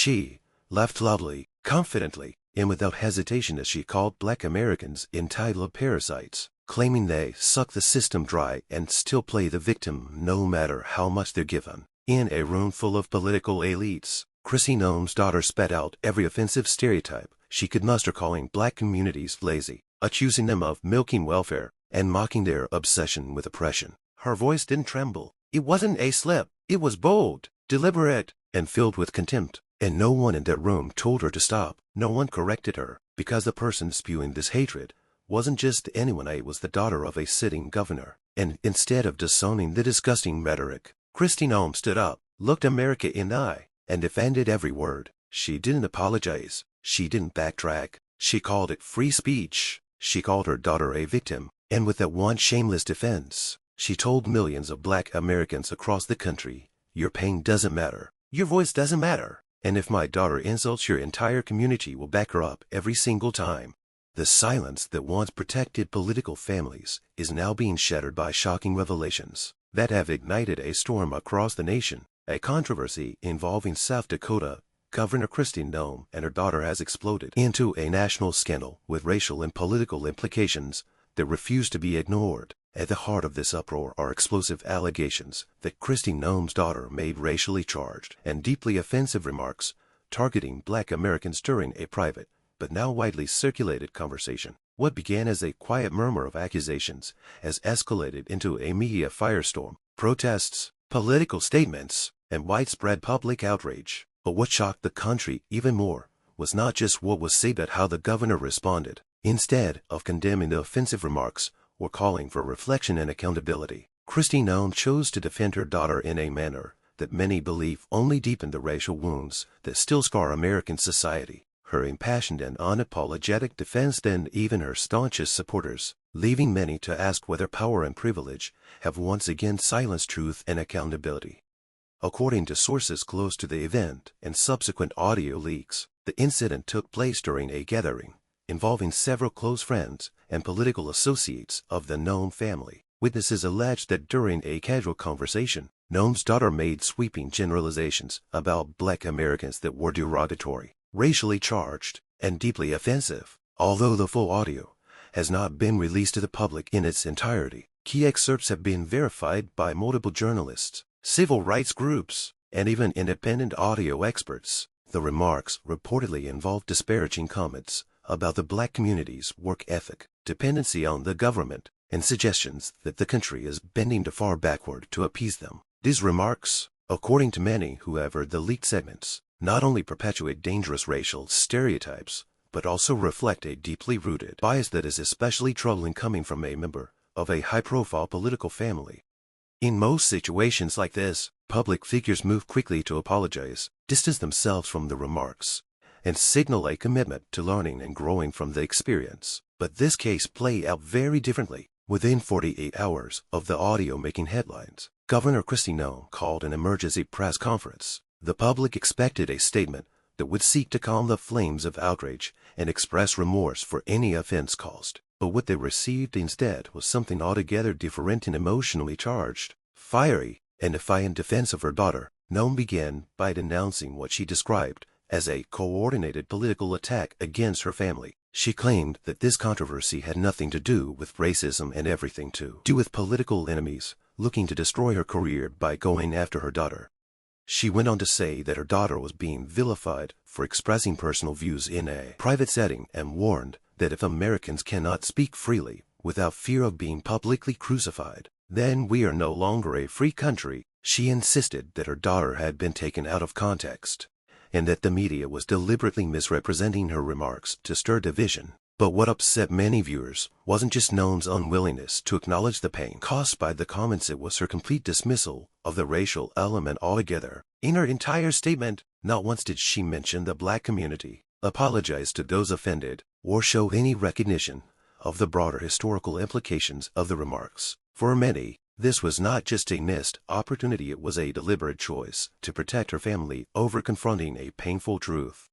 She laughed loudly, confidently, and without hesitation as she called Black Americans entitled parasites, claiming they suck the system dry and still play the victim no matter how much they're given. In a room full of political elites, Kristi Noem's daughter spat out every offensive stereotype she could muster, calling Black communities lazy, accusing them of milking welfare, and mocking their obsession with oppression. Her voice didn't tremble. It wasn't a slip. It was bold, deliberate, and filled with contempt. And no one in that room told her to stop. No one corrected her, because the person spewing this hatred wasn't just anyone. It was the daughter of a sitting governor. And instead of disowning the disgusting rhetoric, Kristi Noem stood up, looked America in the eye, and defended every word. She didn't apologize. She didn't backtrack. She called it free speech. She called her daughter a victim. And with that one shameless defense, she told millions of Black Americans across the country, your pain doesn't matter. Your voice doesn't matter. And if my daughter insults your entire community, will back her up every single time. The silence that once protected political families is now being shattered by shocking revelations that have ignited a storm across the nation. A controversy involving South Dakota Governor Kristi Noem and her daughter has exploded into a national scandal with racial and political implications that refuse to be ignored. At the heart of this uproar are explosive allegations that Kristi Noem's daughter made racially charged and deeply offensive remarks targeting Black Americans during a private, but now widely circulated conversation. What began as a quiet murmur of accusations has escalated into a media firestorm, protests, political statements, and widespread public outrage. But what shocked the country even more was not just what was said but how the governor responded. Instead of condemning the offensive remarks or calling for reflection and accountability, Kristi Noem chose to defend her daughter in a manner that many believe only deepened the racial wounds that still scar American society. Her impassioned and unapologetic defense then even her staunchest supporters, leaving many to ask whether power and privilege have once again silenced truth and accountability. According to sources close to the event and subsequent audio leaks, the incident took place during a gathering involving several close friends and political associates of the Noem family. Witnesses alleged that during a casual conversation, Noem's daughter made sweeping generalizations about Black Americans that were derogatory, racially charged, and deeply offensive. Although the full audio has not been released to the public in its entirety, key excerpts have been verified by multiple journalists, civil rights groups, and even independent audio experts. The remarks reportedly involved disparaging comments about the Black community's work ethic, dependency on the government, and suggestions that the country is bending too far backward to appease them. These remarks, according to many who have heard the leaked segments, not only perpetuate dangerous racial stereotypes, but also reflect a deeply rooted bias that is especially troubling coming from a member of a high-profile political family. In most situations like this, public figures move quickly to apologize, distance themselves from the remarks, and signal a commitment to learning and growing from the experience. But this case played out very differently. Within 48 hours of the audio making headlines, Governor Kristi Noem called an emergency press conference. The public expected a statement that would seek to calm the flames of outrage and express remorse for any offense caused. But what they received instead was something altogether different and emotionally charged. Fiery and defiant defense of her daughter, Noem began by denouncing what she described as a coordinated political attack against her family. She claimed that this controversy had nothing to do with racism and everything to do with political enemies looking to destroy her career by going after her daughter. She went on to say that her daughter was being vilified for expressing personal views in a private setting and warned that if Americans cannot speak freely without fear of being publicly crucified, then we are no longer a free country. She insisted that her daughter had been taken out of context and that the media was deliberately misrepresenting her remarks to stir division. But what upset many viewers wasn't just Noem's unwillingness to acknowledge the pain caused by the comments, it was her complete dismissal of the racial element altogether. In her entire statement, not once did she mention the Black community, apologize to those offended, or show any recognition of the broader historical implications of the remarks. For many, this was not just a missed opportunity, it was a deliberate choice to protect her family over confronting a painful truth.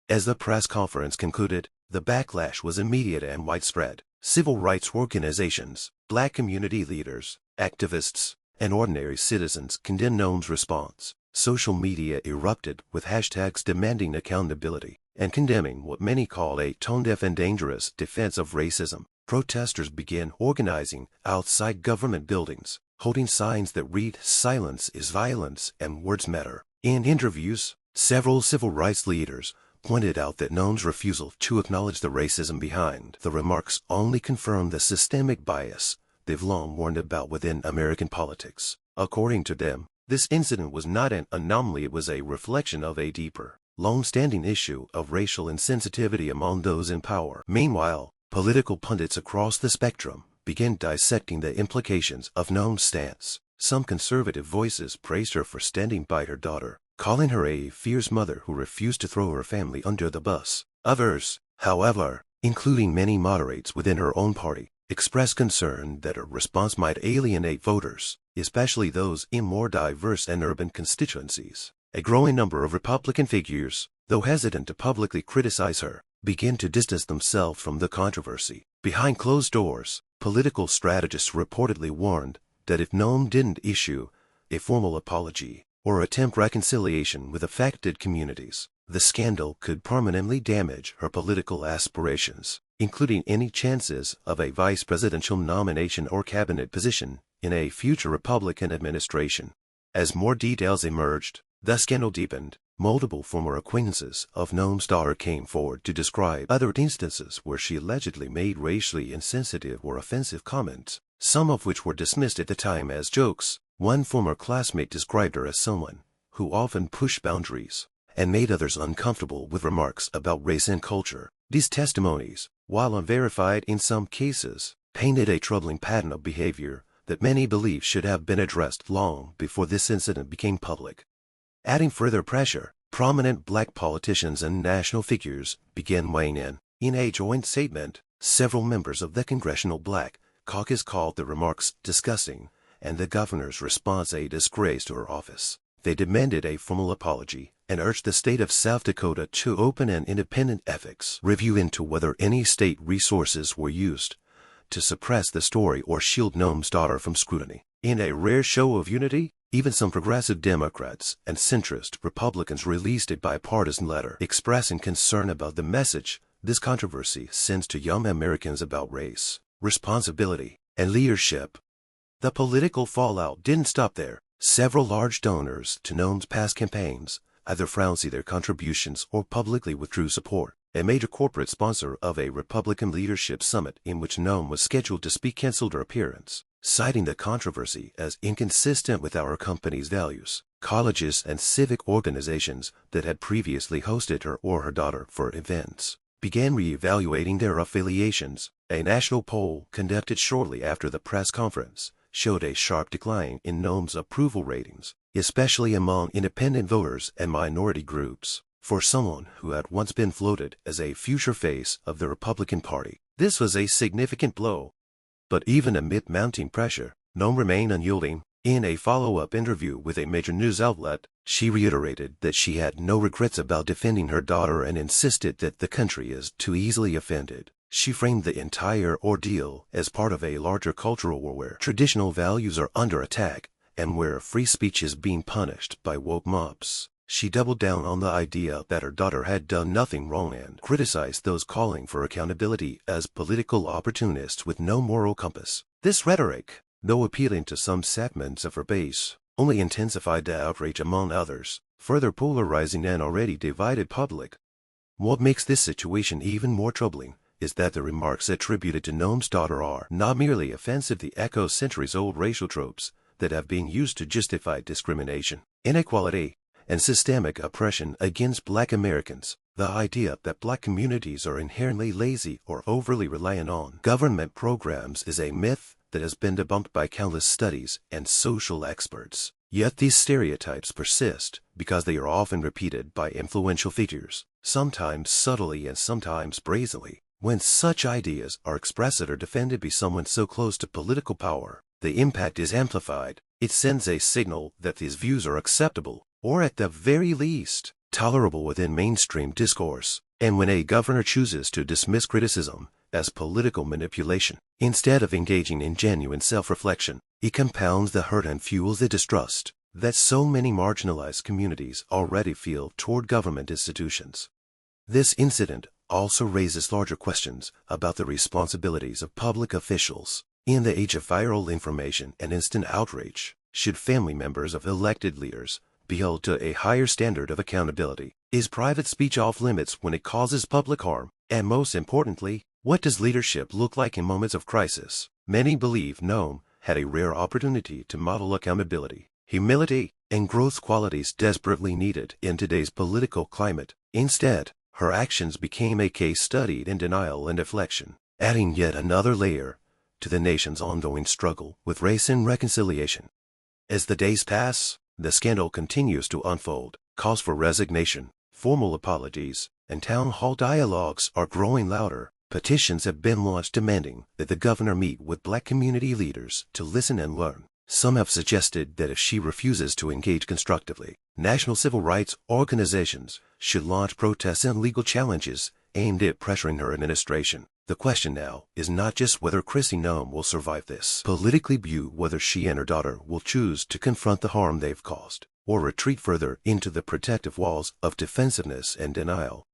As the press conference concluded, the backlash was immediate and widespread. Civil rights organizations, Black community leaders, activists, and ordinary citizens condemned Noem's response, social media erupted with hashtags demanding accountability and condemning what many call a tone-deaf and dangerous defense of racism. Protesters began organizing outside government buildings, holding signs that read "Silence is violence" and "Words matter." In interviews, several civil rights leaders pointed out that Noem's refusal to acknowledge the racism behind the remarks only confirmed the systemic bias they've long warned about within American politics. According to them, this incident was not an anomaly, it was a reflection of a deeper, long-standing issue of racial insensitivity among those in power. Meanwhile, political pundits across the spectrum began dissecting the implications of Noem's stance. Some conservative voices praised her for standing by her daughter, calling her a fierce mother who refused to throw her family under the bus. Others, however, including many moderates within her own party, expressed concern that her response might alienate voters, especially those in more diverse and urban constituencies. A growing number of Republican figures, though hesitant to publicly criticize her, began to distance themselves from the controversy. Behind closed doors, political strategists reportedly warned that if Noem didn't issue a formal apology or attempt reconciliation with affected communities, the scandal could permanently damage her political aspirations, including any chances of a vice presidential nomination or cabinet position in a future Republican administration. As more details emerged, the scandal deepened. Multiple former acquaintances of Noem's daughter came forward to describe other instances where she allegedly made racially insensitive or offensive comments, some of which were dismissed at the time as jokes. One former classmate described her as someone who often pushed boundaries and made others uncomfortable with remarks about race and culture. These testimonies, while unverified in some cases, painted a troubling pattern of behavior that many believe should have been addressed long before this incident became public. Adding further pressure, prominent black politicians and national figures began weighing in. In a joint statement, several members of the Congressional Black Caucus called the remarks disgusting and the governor's response a disgrace to her office. They demanded a formal apology and urged the state of South Dakota to open an independent ethics review into whether any state resources were used to suppress the story or shield Noem's daughter from scrutiny. In a rare show of unity, even some progressive Democrats and centrist Republicans released a bipartisan letter expressing concern about the message this controversy sends to young Americans about race, responsibility, and leadership. The political fallout didn't stop there. Several large donors to Noem's past campaigns either frowned their contributions or publicly withdrew support. A major corporate sponsor of a Republican leadership summit in which Noem was scheduled to speak canceled her appearance, citing the controversy as inconsistent with our company's values. Colleges and civic organizations that had previously hosted her or her daughter for events began re-evaluating their affiliations. A national poll conducted shortly after the press conference showed a sharp decline in Noem's approval ratings, especially among independent voters and minority groups. For someone who had once been floated as a future face of the Republican Party, this was a significant blow. But even amid mounting pressure, Noem remained unyielding. In a follow-up interview with a major news outlet, she reiterated that she had no regrets about defending her daughter and insisted that the country is too easily offended. She framed the entire ordeal as part of a larger cultural war where traditional values are under attack and where free speech is being punished by woke mobs. She doubled down on the idea that her daughter had done nothing wrong and criticized those calling for accountability as political opportunists with no moral compass. This rhetoric, though appealing to some segments of her base, only intensified the outrage among others, further polarizing an already divided public. What makes this situation even more troubling is that the remarks attributed to Noem's daughter are not merely offensive, they echo centuries-old racial tropes that have been used to justify discrimination, inequality, and systemic oppression against Black Americans. The idea that Black communities are inherently lazy or overly reliant on government programs is a myth that has been debunked by countless studies and social experts. Yet these stereotypes persist because they are often repeated by influential figures, sometimes subtly and sometimes brazenly. When such ideas are expressed or defended by someone so close to political power, the impact is amplified. It sends a signal that these views are acceptable, or at the very least, tolerable within mainstream discourse. And when a governor chooses to dismiss criticism as political manipulation, instead of engaging in genuine self-reflection, it compounds the hurt and fuels the distrust. that so many marginalized communities already feel toward government institutions. This incident also raises larger questions about the responsibilities of public officials. In the age of viral information and instant outrage, should family members of elected leaders be held to a higher standard of accountability? Is private speech off limits when it causes public harm? And most importantly, what does leadership look like in moments of crisis? Many believe Noem had a rare opportunity to model accountability, humility, and growth qualities desperately needed in today's political climate. Instead, her actions became a case studied in denial and deflection, adding yet another layer to the nation's ongoing struggle with race and reconciliation. As the days pass, the scandal continues to unfold. Calls for resignation, formal apologies, and town hall dialogues are growing louder. Petitions have been launched demanding that the governor meet with Black community leaders to listen and learn. Some have suggested that if she refuses to engage constructively, national civil rights organizations should launch protests and legal challenges aimed at pressuring her administration. The question now is not just whether Kristi Noem will survive this politically but whether she and her daughter will choose to confront the harm they've caused, or retreat further into the protective walls of defensiveness and denial.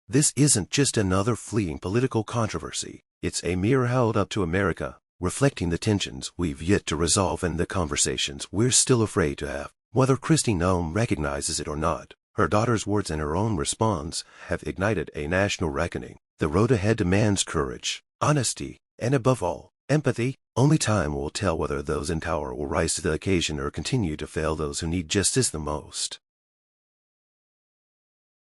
This isn't just another fleeting political controversy. It's a mirror held up to America, reflecting the tensions we've yet to resolve and the conversations we're still afraid to have. Whether Kristi Noem recognizes it or not, her daughter's words and her own response have ignited a national reckoning. The road ahead demands courage, honesty, and above all, empathy. Only time will tell whether those in power will rise to the occasion or continue to fail those who need justice the most.